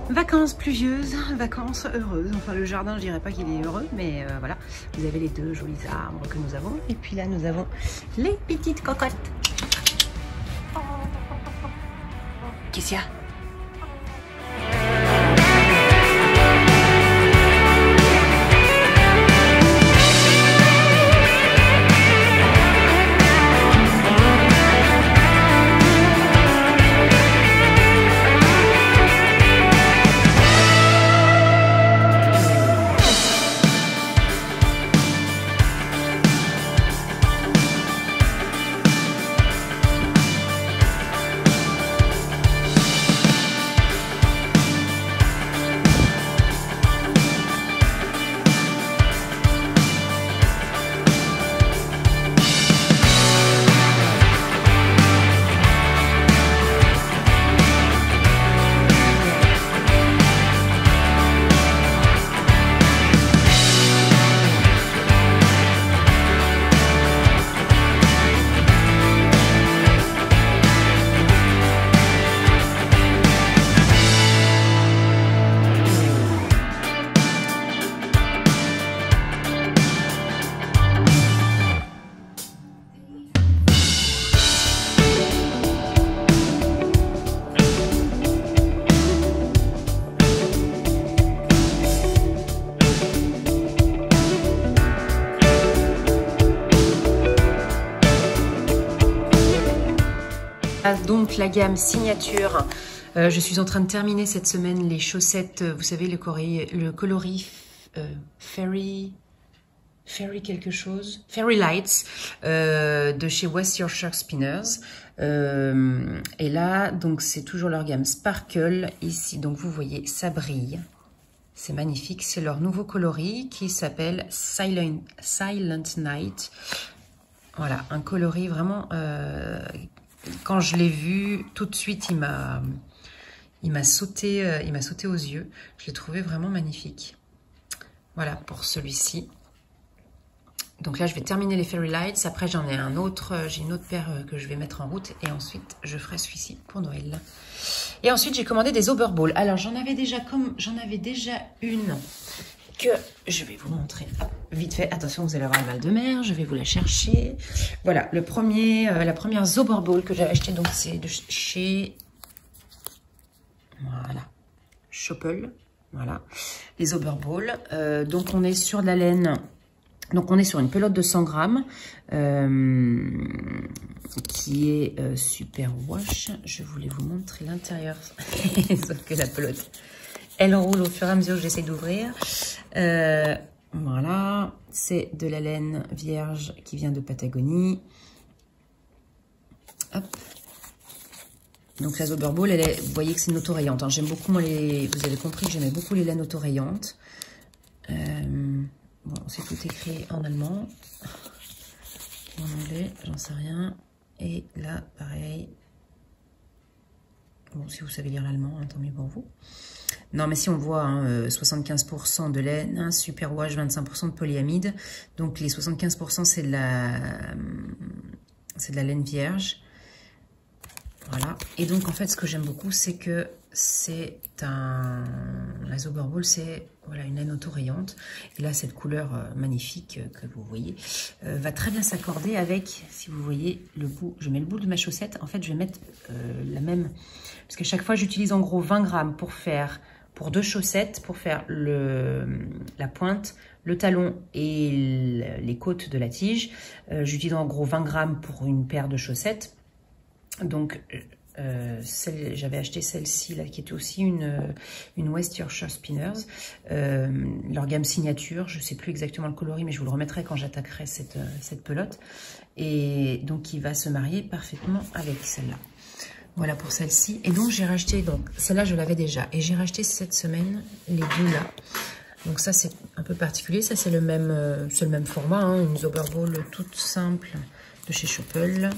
Vacances pluvieuses, vacances heureuses. Enfin, le jardin, je dirais pas qu'il est heureux, mais voilà. Vous avez les deux jolis arbres que nous avons. Et puis là, nous avons les petites cocottes. Qu'est-ce qu'il y a ? Donc la gamme signature, je suis en train de terminer cette semaine les chaussettes, vous savez le coloris Fairy quelque chose, Fairy Lights de chez West Yorkshire Spinners. Et là donc c'est toujours leur gamme Sparkle ici, donc vous voyez ça brille, c'est magnifique, c'est leur nouveau coloris qui s'appelle Silent Night. Voilà, un coloris vraiment quand je l'ai vu, tout de suite, il m'a sauté aux yeux. Je l'ai trouvé vraiment magnifique. Voilà pour celui-ci. Donc là, je vais terminer les Fairy Lights. Après, j'en ai un autre. J'ai une autre paire que je vais mettre en route. Et ensuite, je ferai celui-ci pour Noël. Et ensuite, j'ai commandé des Overball. Alors, j'en avais déjà une que je vais vous montrer vite fait. Attention, vous allez avoir le mal de mer, je vais vous la chercher. Voilà, la première Overball que j'avais acheté, donc c'est de chez Schoppel. Voilà, les Overball. Donc on est sur de la laine. Donc on est sur une pelote de 100 grammes qui est super wash. Je voulais vous montrer l'intérieur, sauf que la pelote, elle roule au fur et à mesure que j'essaie d'ouvrir. Voilà, c'est de la laine vierge qui vient de Patagonie. Hop. Donc la Overball, vous voyez que c'est une autorayante. Hein. J'aime beaucoup, moi, vous avez compris que j'aimais beaucoup les laines autorayantes. Bon, c'est tout écrit en allemand. En anglais, j'en sais rien. Et là, pareil. Bon, si vous savez lire l'allemand, hein, tant mieux pour vous. Non, mais si on voit hein, 75% de laine, hein, super wash, 25% de polyamide. Donc les 75% c'est de la laine vierge. Voilà. Et donc en fait, ce que j'aime beaucoup, c'est que la Overball, c'est voilà, une laine autorayante. Et là, cette couleur magnifique que vous voyez va très bien s'accorder avec, si vous voyez, le bout. Je mets le bout de ma chaussette. En fait, je vais mettre la même, parce qu'à chaque fois, j'utilise en gros 20 grammes pour deux chaussettes, pour faire la pointe, le talon et les côtes de la tige. J'utilise en gros 20 grammes pour une paire de chaussettes. Donc, j'avais acheté celle-ci, là, qui était aussi une West Yorkshire Spinners. Leur gamme signature, je ne sais plus exactement le coloris, mais je vous le remettrai quand j'attaquerai cette pelote. Et donc, qui va se marier parfaitement avec celle-là. Voilà pour celle-ci. Et donc, j'ai racheté, donc celle-là, je l'avais déjà. Et j'ai racheté cette semaine les deux là. Donc ça, c'est un peu particulier. Ça, c'est le même format, hein, une Overball toute simple de chez Schoppel.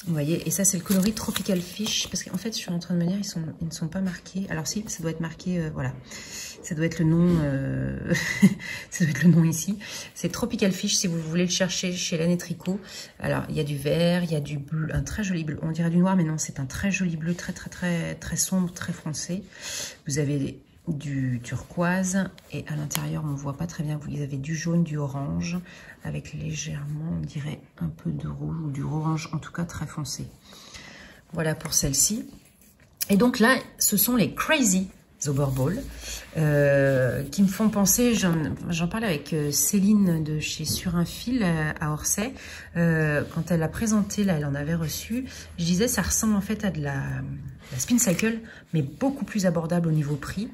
Vous voyez, et ça, c'est le coloris Tropical Fish. Parce qu'en fait, je suis en train de me dire, ils ne sont pas marqués. Alors si, ça doit être marqué, voilà. Ça doit être le nom, ça doit être le nom ici. C'est Tropical Fish si vous voulez le chercher chez Laine et Tricot. Alors, il y a du vert, il y a du bleu, un très joli bleu. On dirait du noir, mais non, c'est un très joli bleu, très sombre, très foncé. Vous avez du turquoise et à l'intérieur, on ne voit pas très bien. Vous avez du jaune, du orange, avec légèrement, on dirait un peu de rouge ou du orange, en tout cas très foncé. Voilà pour celle-ci. Et donc là, ce sont les Crazy Zoberball qui me font penser, j'en parlais avec Céline de chez Sur un fil à Orsay, quand elle a présenté, là elle en avait reçu, je disais ça ressemble en fait à de la Spin Cycle, mais beaucoup plus abordable au niveau prix.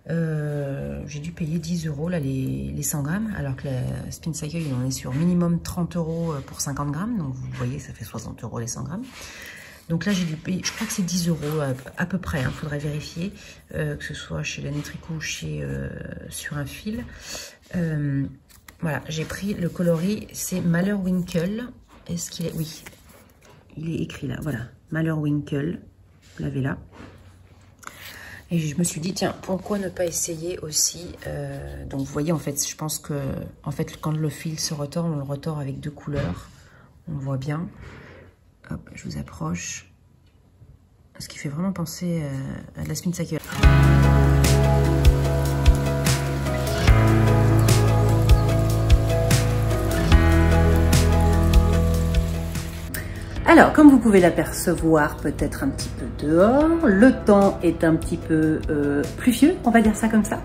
J'ai dû payer 10 € là les 100 grammes, alors que la Spin Cycle il en est sur minimum 30 € pour 50 grammes, donc vous voyez ça fait 60 € les 100 grammes. Donc là, j'ai dû payer, je crois que c'est 10 € à peu près, il faudrait vérifier, que ce soit chez Laine et Tricot ou chez Sur un fil. Voilà, j'ai pris le coloris, c'est Malheur Winkle. Est-ce qu'il est... Oui, il est écrit là, voilà. Malheur Winkle, vous l'avez là. Et je me suis dit, tiens, pourquoi ne pas essayer aussi donc vous voyez, en fait, je pense que quand le fil se retord, on le retord avec 2 couleurs. On le voit bien. Hop, je vous approche. Ce qui fait vraiment penser à de la Spin Cycle. Alors, comme vous pouvez l'apercevoir peut-être un petit peu dehors, le temps est un petit peu pluvieux, on va dire ça comme ça.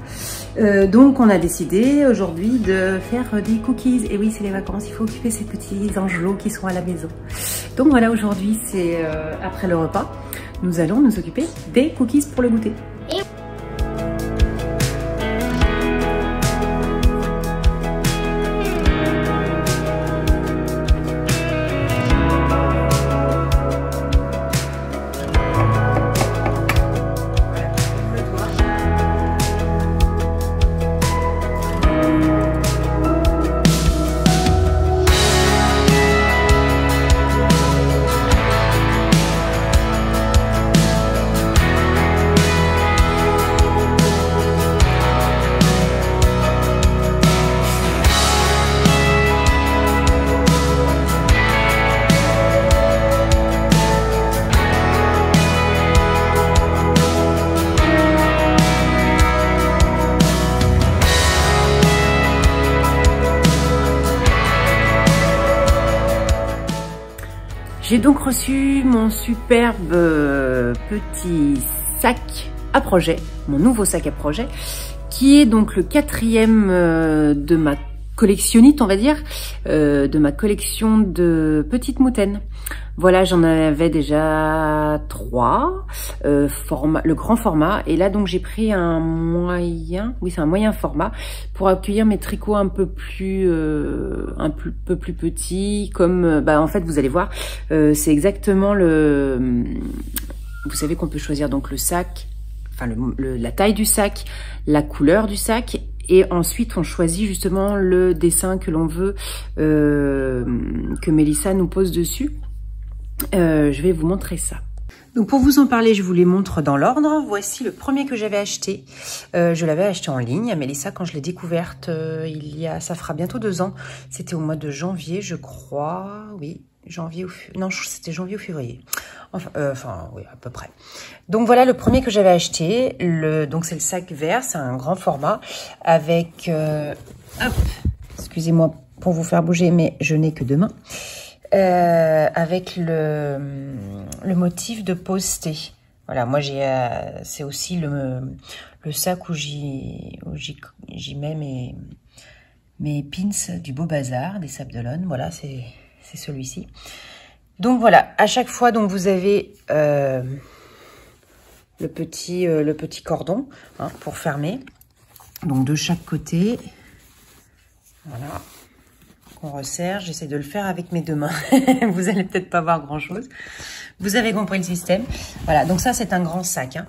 Donc on a décidé aujourd'hui de faire des cookies. Et oui, c'est les vacances, il faut occuper ces petits angelots qui sont à la maison. Donc voilà, aujourd'hui c'est après le repas, nous allons nous occuper des cookies pour le goûter. J'ai donc reçu mon superbe petit sac à projet, mon nouveau sac à projet, qui est donc le 4e de ma collectionnite, on va dire, de ma collection de petites moutaines. Voilà, j'en avais déjà 3, le grand format, et là donc j'ai pris un moyen, oui c'est un moyen format, pour accueillir mes tricots un peu plus petits, comme, en fait vous allez voir, c'est exactement vous savez qu'on peut choisir donc le sac, enfin la taille du sac, la couleur du sac, et ensuite on choisit justement le dessin que l'on veut que Mélissa nous pose dessus. Je vais vous montrer ça. Donc pour vous en parler, je vous les montre dans l'ordre. Voici le premier que j'avais acheté. Je l'avais acheté en ligne à Mélissa quand je l'ai découverte ça fera bientôt 2 ans. C'était au mois de janvier, je crois. Oui, c'était janvier ou février. Enfin, oui, à peu près. Donc voilà le premier que j'avais acheté. Donc c'est le sac vert, c'est un grand format avec... hop, excusez-moi pour vous faire bouger, mais je n'ai que 2 mains. Avec le motif de posté. Voilà, moi c'est aussi le sac où j'y mets mes pins du Beau Bazar, des Sables d'Olonne. Voilà, c'est celui-ci. Donc voilà, à chaque fois donc vous avez le petit cordon pour fermer. Donc de chaque côté, voilà. On resserre, j'essaie de le faire avec mes 2 mains. Vous allez peut-être pas voir grand chose. Vous avez compris le système. Voilà, donc ça c'est un grand sac.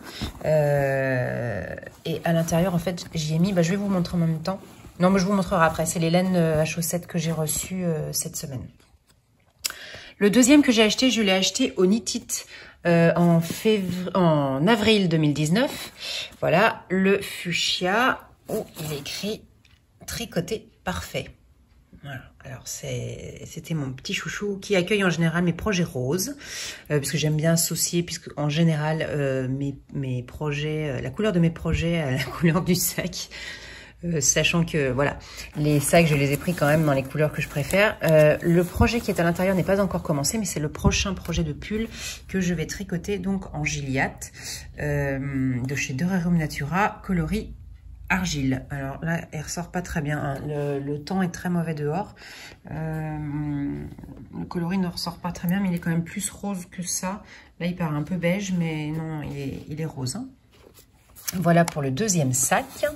Et à l'intérieur, en fait, j'y ai mis, je vais vous montrer en même temps. Non, mais je vous montrerai après. C'est les laines à chaussettes que j'ai reçues cette semaine. Le deuxième que j'ai acheté, je l'ai acheté au Knit It en avril 2019. Voilà, le fuchsia. où il est écrit tricoter parfait. Voilà, alors c'était mon petit chouchou qui accueille en général mes projets roses, parce que j'aime bien associer, puisque en général mes projets, la couleur de mes projets à la couleur du sac, sachant que voilà, les sacs je les ai pris quand même dans les couleurs que je préfère. Le projet qui est à l'intérieur n'est pas encore commencé, mais c'est le prochain projet de pull que je vais tricoter donc en Gilliatt, de chez Dorarium Natura, coloris argile. Alors là, elle ressort pas très bien, hein. Le temps est très mauvais dehors. Le coloris ne ressort pas très bien, mais il est quand même plus rose que ça. Là, il paraît un peu beige, mais non, il est rose, hein. Voilà pour le deuxième sac.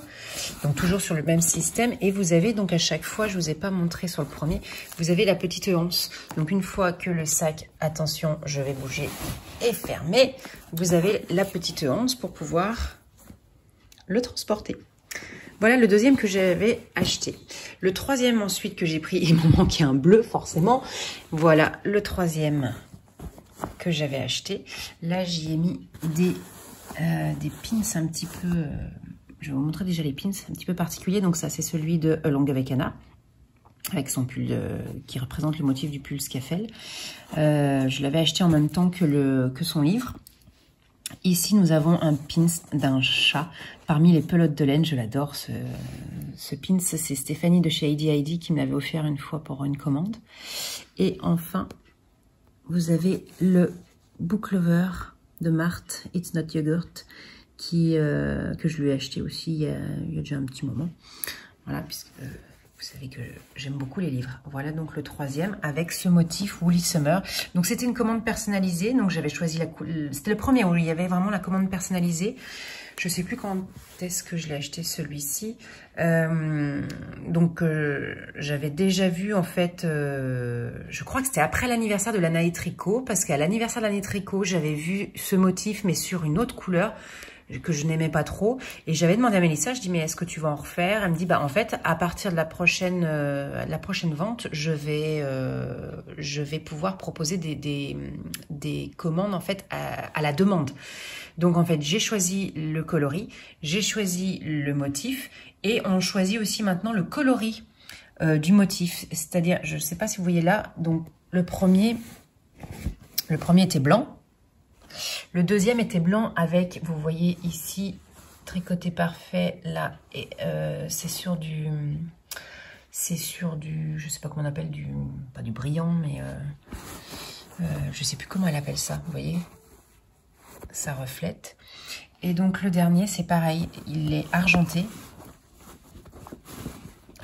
Donc toujours sur le même système. Et vous avez donc à chaque fois, je vous ai pas montré sur le premier, vous avez la petite anse. Donc une fois que le sac, attention, je vais bouger, est fermé, vous avez la petite anse pour pouvoir le transporter. Voilà le deuxième que j'avais acheté. Le troisième ensuite que j'ai pris, il m'en manquait un bleu forcément. Voilà le troisième que j'avais acheté. Là j'y ai mis des pins un petit peu... je vais vous montrer déjà les pins un petit peu particuliers. Donc ça c'est celui de Longue avec Anna, avec son pull qui représente le motif du pull Scafell. Je l'avais acheté en même temps que son livre. Ici, nous avons un pins d'un chat parmi les pelotes de laine. Je l'adore, ce pins. C'est Stéphanie de chez Heidi qui me l'avait offert une fois pour une commande. Et enfin, vous avez le book lover de Marthe, It's Not Yogurt, que je lui ai acheté aussi il y a déjà un petit moment. Voilà, puisque... vous savez que j'aime beaucoup les livres. Voilà donc le troisième avec ce motif Woolly Summer. Donc c'était une commande personnalisée. Donc j'avais choisi c'était le premier où il y avait vraiment la commande personnalisée. Je sais plus quand est-ce que je l'ai acheté celui-ci. J'avais déjà vu en fait, je crois que c'était après l'anniversaire de l'Anaï Tricot, parce qu'à l'anniversaire de l'Anaï Tricot, j'avais vu ce motif mais sur une autre couleur que je n'aimais pas trop, et j'avais demandé à Mélissa, je dis mais est-ce que tu vas en refaire? Elle me dit bah en fait à partir de la prochaine vente je vais pouvoir proposer des commandes en fait à la demande. Donc en fait j'ai choisi le coloris, j'ai choisi le motif, et on choisit aussi maintenant le coloris du motif, c'est-à-dire je ne sais pas si vous voyez là, donc le premier était blanc. Le deuxième était blanc avec, vous voyez ici, tricoté parfait, là, et c'est sur du, je sais pas comment on appelle, pas du brillant, mais je sais plus comment elle appelle ça, vous voyez, ça reflète. Et donc le dernier, c'est pareil, il est argenté.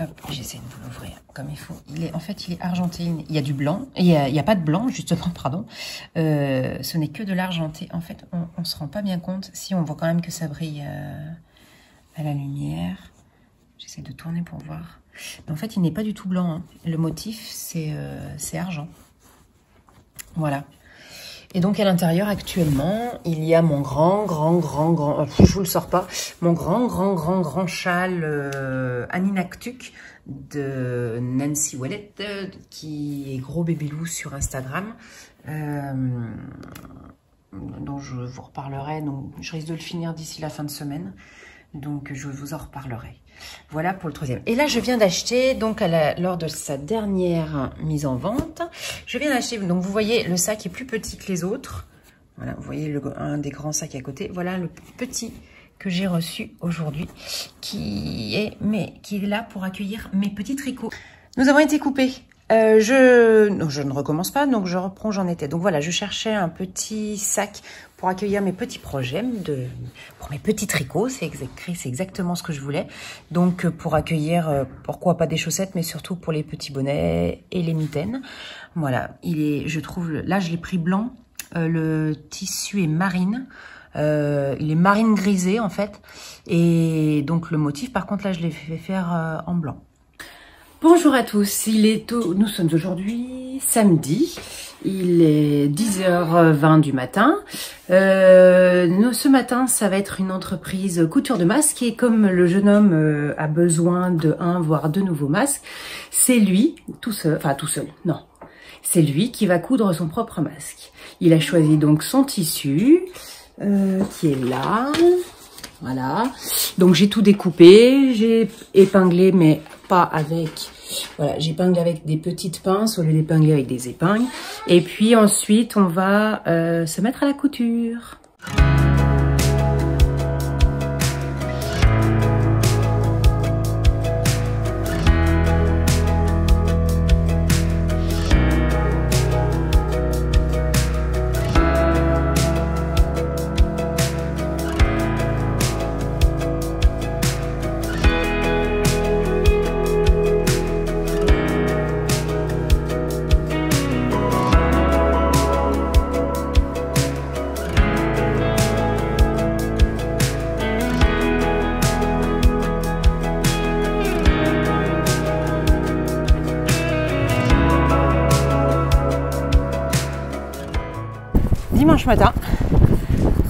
Hop, j'essaie de vous l'ouvrir comme il faut. En fait, il est argenté. Il y a du blanc. Il y a pas de blanc, justement, pardon. Ce n'est que de l'argenté. En fait, on se rend pas bien compte. Si, on voit quand même que ça brille à la lumière. J'essaie de tourner pour voir. Mais en fait, il n'est pas du tout blanc, hein. Le motif, c'est argent. Voilà. Et donc, à l'intérieur, actuellement, il y a mon grand, je vous le sors pas, mon grand châle Aninaktuk de Nancy Wallet, qui est gros bébé loup sur Instagram, dont je vous reparlerai. Donc, je risque de le finir d'ici la fin de semaine. Donc, je vous en reparlerai. Voilà pour le troisième. Et là, je viens d'acheter, donc lors de sa dernière mise en vente, je viens d'acheter, donc vous voyez, le sac est plus petit que les autres. Voilà, vous voyez un des grands sacs à côté. Voilà le petit que j'ai reçu aujourd'hui, qui est là pour accueillir mes petits tricots. Nous avons été coupés. Je ne recommence pas, donc je reprends où j'en étais. Donc voilà, je cherchais un petit sac pour accueillir mes petits projets, pour mes petits tricots, c'est exactement ce que je voulais. Donc pour accueillir, pourquoi pas des chaussettes, mais surtout pour les petits bonnets et les mitaines. Voilà, je trouve, là je l'ai pris blanc, le tissu est marine. Il est marine grisé en fait, et donc le motif par contre là je l'ai fait faire en blanc. Bonjour à tous, nous sommes aujourd'hui samedi, il est 10h20 du matin. Ce matin, ça va être une entreprise couture de masques, et comme le jeune homme a besoin de 1 voire 2 nouveaux masques, c'est lui, non, c'est lui qui va coudre son propre masque. Il a choisi donc son tissu, qui est là. Voilà. Donc j'ai tout découpé, j'ai épinglé, mais pas avec... Voilà, j'épingle avec des petites pinces au lieu d'épingler avec des épingles. Et puis ensuite, on va se mettre à la couture. Dimanche matin,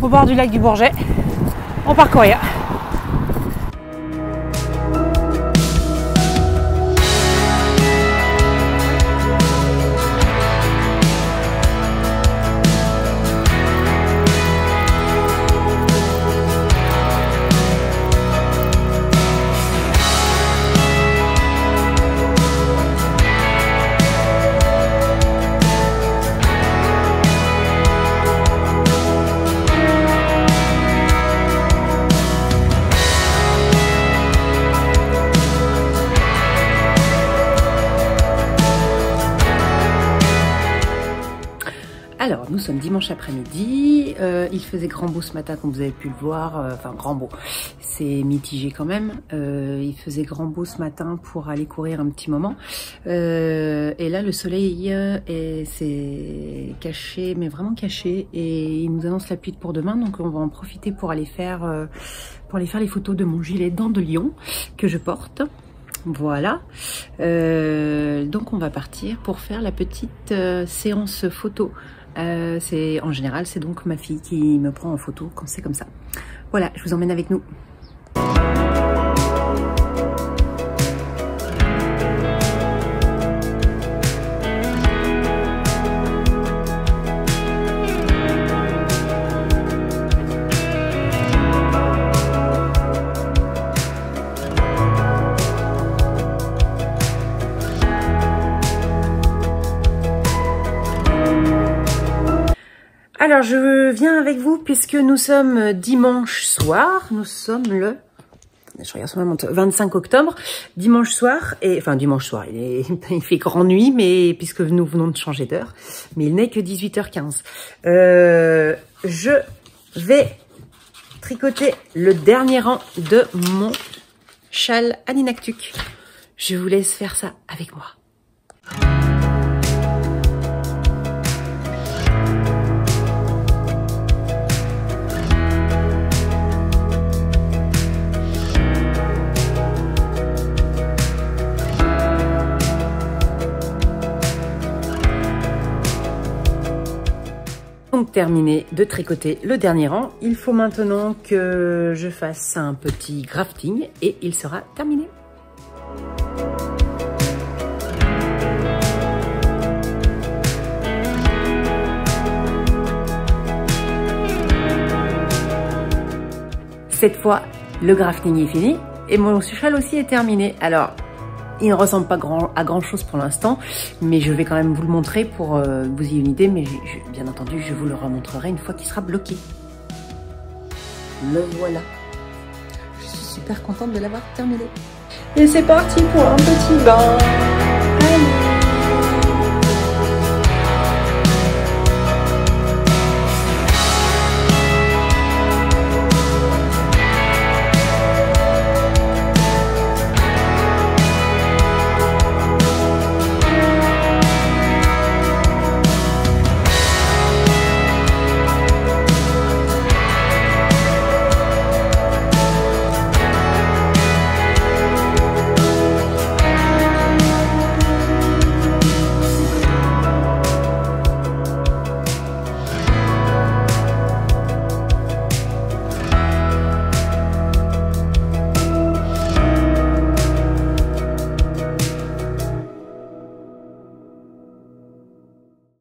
au bord du lac du Bourget, on part courir. Alors, nous sommes dimanche après-midi, il faisait grand beau ce matin comme vous avez pu le voir, enfin grand beau, c'est mitigé quand même, il faisait grand beau ce matin pour aller courir un petit moment, et là le soleil s'est caché, mais vraiment caché, et il nous annonce la pluie pour demain, donc on va en profiter pour aller faire les photos de mon gilet dents de lion que je porte. Voilà, donc on va partir pour faire la petite séance photo. En général, c'est donc ma fille qui me prend en photo quand c'est comme ça. Voilà, je vous emmène avec nous. Alors, je viens avec vous puisque nous sommes dimanche soir. Nous sommes le... Je regarde sur ma montre, 25 octobre, dimanche soir. Enfin, dimanche soir, il fait grand nuit, mais puisque nous venons de changer d'heure. Mais il n'est que 18h15. Je vais tricoter le dernier rang de mon châle Aninaktuk. Je vous laisse faire ça avec moi. Donc terminé de tricoter le dernier rang, il faut maintenant que je fasse un petit grafting et il sera terminé. Cette fois, le grafting est fini et mon châle aussi est terminé. Alors, il ne ressemble pas à grand chose pour l'instant, mais je vais quand même vous le montrer pour vous y une idée, mais bien entendu, je vous le remontrerai une fois qu'il sera bloqué. Le voilà. Je suis super contente de l'avoir terminé. Et c'est parti pour un petit bain.